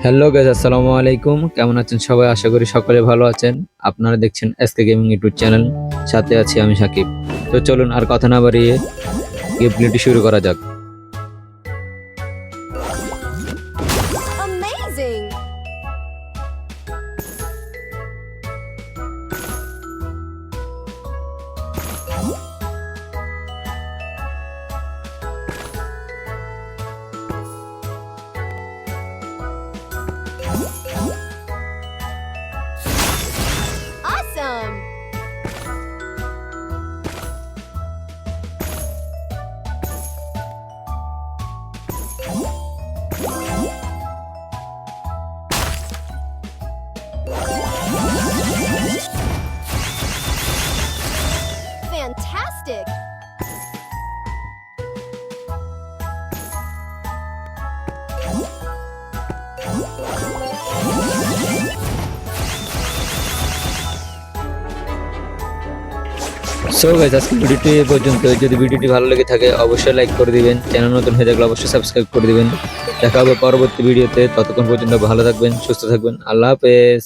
Hello guys, আসসালামু আলাইকুম। কেমন আছেন সবাই? আশা করি সকলে ভালো আছেন। আপনারা দেখছেন এসকে গেমিং ইউটিউব চ্যানেল। সাথে আছি আমি সাকিব। তো চলুন আর কথা না বাড়িয়ে গেম প্লেটি শুরু করা যাক। Amazing! Awesome! Fantastic! So guys, আজকে ভিডিওটি এই পর্যন্ত। যদি ভিডিওটি ভালো লেগে থাকে অবশ্যই লাইক করে দিবেন। চ্যানেল নতুন হয়ে থাকলে অবশ্যই সাবস্ক্রাইব করে দিবেন। দেখা হবে পরবর্তী ভিডিওতে। ততক্ষণ পর্যন্ত ভালো থাকবেন, সুস্থ থাকবেন। আল্লাহ হাফেজ।